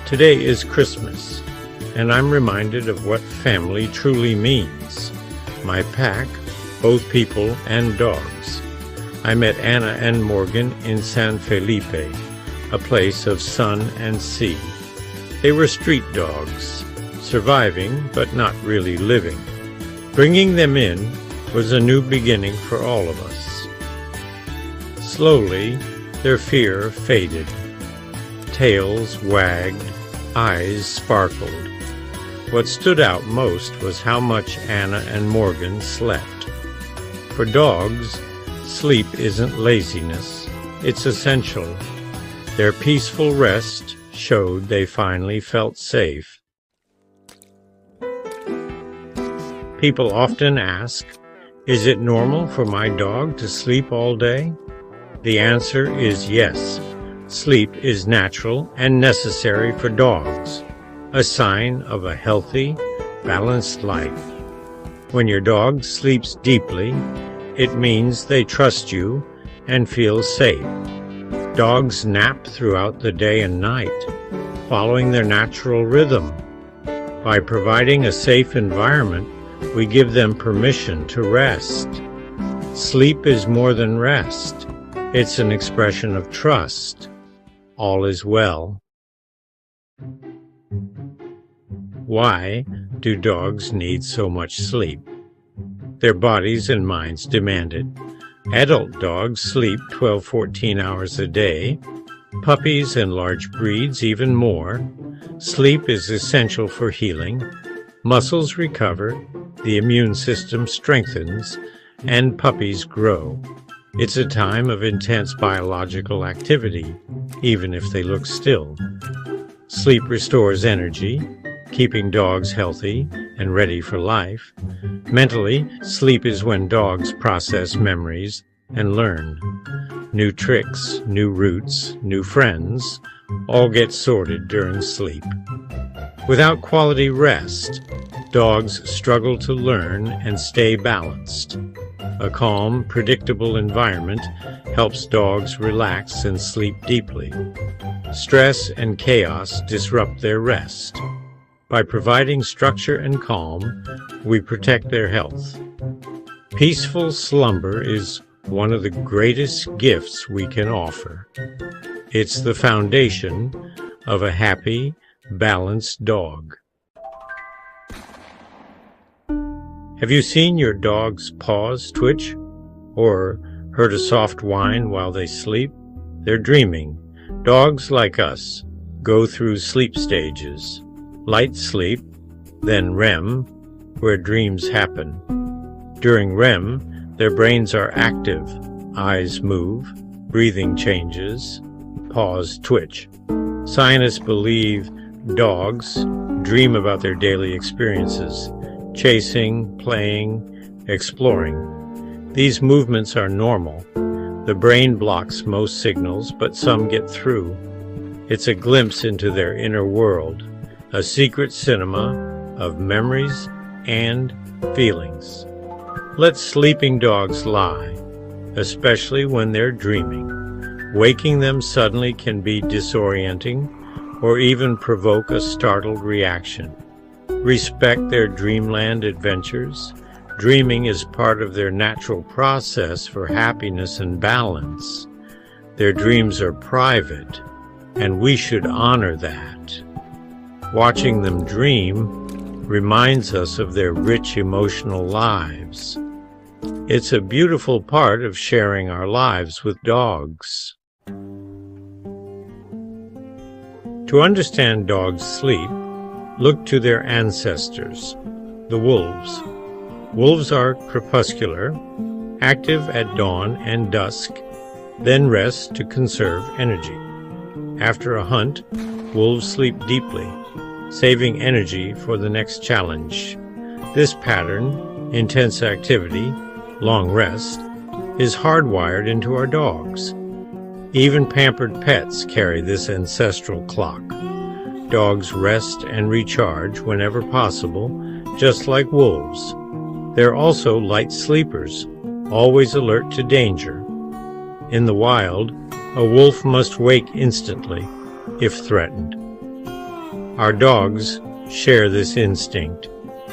Today is Christmas, and I'm reminded of what family truly means. My pack, both people and dogs. I met Anna and Morgan in San Felipe, a place of sun and sea. They were street dogs, surviving but not really living. Bringing them in was a new beginning for all of us. Slowly, their fear faded. Tails wagged, eyes sparkled. What stood out most was how much Anna and Morgan slept. For dogs, sleep isn't laziness, it's essential. Their peaceful rest showed they finally felt safe. People often ask, is it normal for my dog to sleep all day? The answer is yes. Sleep is natural and necessary for dogs, a sign of a healthy, balanced life. When your dog sleeps deeply, it means they trust you and feel safe. Dogs nap throughout the day and night, following their natural rhythm. By providing a safe environment, we give them permission to rest. Sleep is more than rest. It's an expression of trust. All is well. Why do dogs need so much sleep? Their bodies and minds demand it. Adult dogs sleep 12-14 hours a day. Puppies and large breeds even more. Sleep is essential for healing. Muscles recover, the immune system strengthens, and puppies grow. It's a time of intense biological activity, even if they look still. Sleep restores energy, keeping dogs healthy and ready for life. Mentally, sleep is when dogs process memories and learn. New tricks, new routes, new friends, all get sorted during sleep. Without quality rest, dogs struggle to learn and stay balanced. A calm, predictable environment helps dogs relax and sleep deeply. Stress and chaos disrupt their rest. By providing structure and calm, we protect their health. Peaceful slumber is one of the greatest gifts we can offer. It's the foundation of a happy, balanced dog. Have you seen your dog's paws twitch or heard a soft whine while they sleep? They're dreaming. Dogs, like us, go through sleep stages. Light sleep, then REM, where dreams happen. During REM, their brains are active. Eyes move, breathing changes, paws twitch. Scientists believe dogs dream about their daily experiences. Chasing, playing, exploring. These movements are normal. The brain blocks most signals, but some get through. It's a glimpse into their inner world, a secret cinema of memories and feelings. Let sleeping dogs lie, especially when they're dreaming. Waking them suddenly can be disorienting or even provoke a startled reaction. Respect their dreamland adventures. Dreaming is part of their natural process for happiness and balance. Their dreams are private, and we should honor that. Watching them dream reminds us of their rich emotional lives. It's a beautiful part of sharing our lives with dogs. To understand dogs' sleep, look to their ancestors, the wolves. Wolves are crepuscular, active at dawn and dusk, then rest to conserve energy. After a hunt, wolves sleep deeply, saving energy for the next challenge. This pattern, intense activity, long rest, is hardwired into our dogs. Even pampered pets carry this ancestral clock. Dogs rest and recharge whenever possible, just like wolves. They're also light sleepers, always alert to danger. In the wild, a wolf must wake instantly if threatened. Our dogs share this instinct.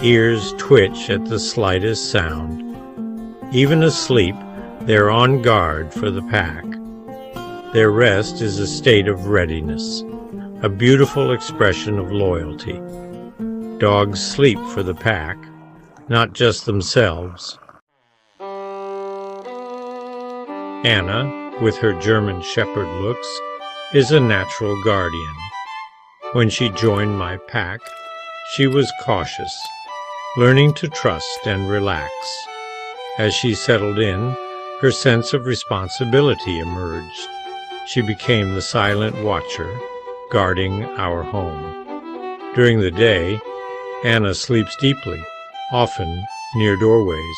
Ears twitch at the slightest sound. Even asleep, they're on guard for the pack. Their rest is a state of readiness, a beautiful expression of loyalty. Dogs sleep for the pack, not just themselves. Anna, with her German Shepherd looks, is a natural guardian. When she joined my pack, she was cautious, learning to trust and relax. As she settled in, her sense of responsibility emerged. She became the silent watcher, guarding our home. During the day, Anna sleeps deeply, often near doorways,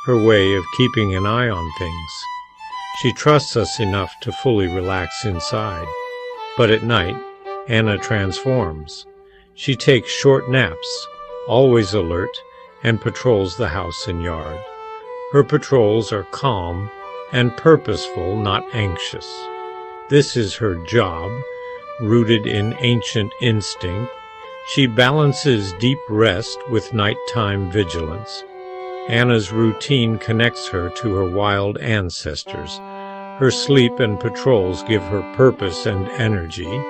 her way of keeping an eye on things. She trusts us enough to fully relax inside. But at night, Anna transforms. She takes short naps, always alert, and patrols the house and yard. Her patrols are calm and purposeful, not anxious. This is her job, rooted in ancient instinct. She balances deep rest with nighttime vigilance. Anna's routine connects her to her wild ancestors. Her sleep and patrols give her purpose and energy.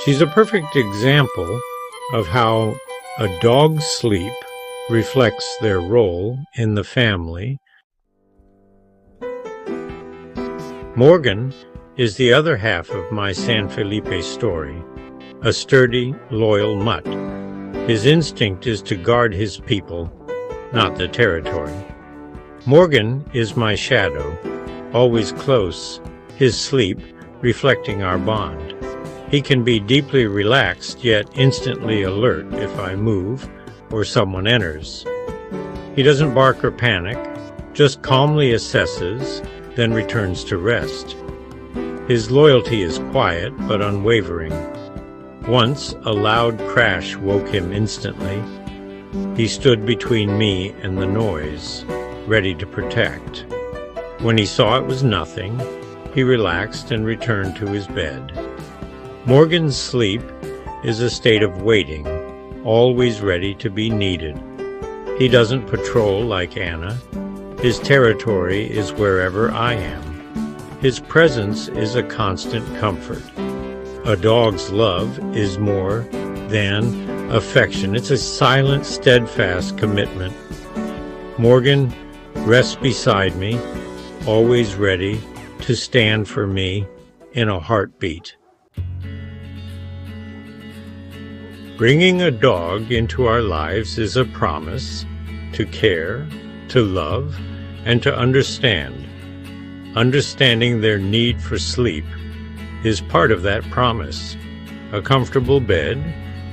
She's a perfect example of how a dog's sleep reflects their role in the family. Morgan is the other half of my San Felipe story, a sturdy, loyal mutt. His instinct is to guard his people, not the territory. Morgan is my shadow, always close, his sleep reflecting our bond. He can be deeply relaxed, yet instantly alert if I move or someone enters. He doesn't bark or panic, just calmly assesses, then returns to rest. His loyalty is quiet but unwavering. Once a loud crash woke him instantly. He stood between me and the noise, ready to protect. When he saw it was nothing, he relaxed and returned to his bed. Morgan's sleep is a state of waiting, always ready to be needed. He doesn't patrol like Anna. His territory is wherever I am. His presence is a constant comfort. A dog's love is more than affection. It's a silent, steadfast commitment. Morgan rests beside me, always ready to stand for me in a heartbeat. Bringing a dog into our lives is a promise to care, to love, and to understand. Understanding their need for sleep is part of that promise. A comfortable bed,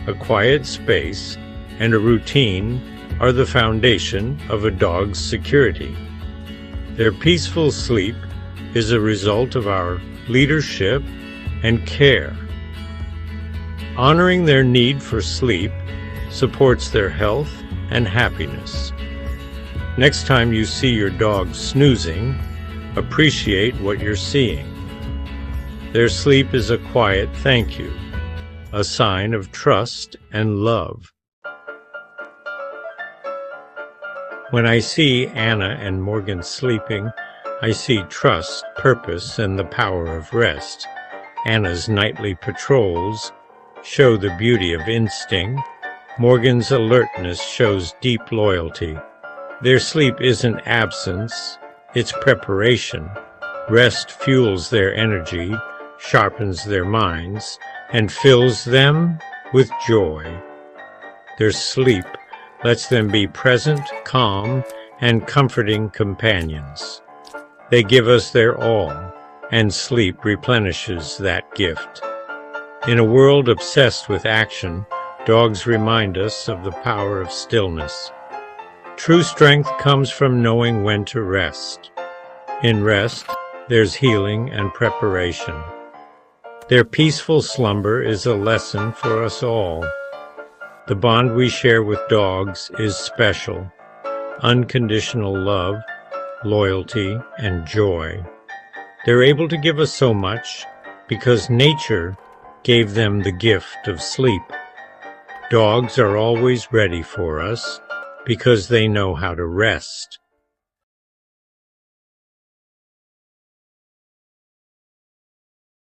a quiet space, and a routine are the foundation of a dog's security. Their peaceful sleep is a result of our leadership and care. Honoring their need for sleep supports their health and happiness. Next time you see your dog snoozing, appreciate what you're seeing. Their sleep is a quiet thank you, a sign of trust and love. When I see Anna and Morgan sleeping, I see trust, purpose, and the power of rest. Anna's nightly patrols show the beauty of instinct. Morgan's alertness shows deep loyalty. Their sleep isn't absence, it's preparation. Rest fuels their energy, sharpens their minds, and fills them with joy. Their sleep lets them be present, calm, and comforting companions. They give us their all, and sleep replenishes that gift. In a world obsessed with action, dogs remind us of the power of stillness. True strength comes from knowing when to rest. In rest, there's healing and preparation. Their peaceful slumber is a lesson for us all. The bond we share with dogs is special. Unconditional love, loyalty, and joy. They're able to give us so much because nature gave them the gift of sleep. Dogs are always ready for us because they know how to rest.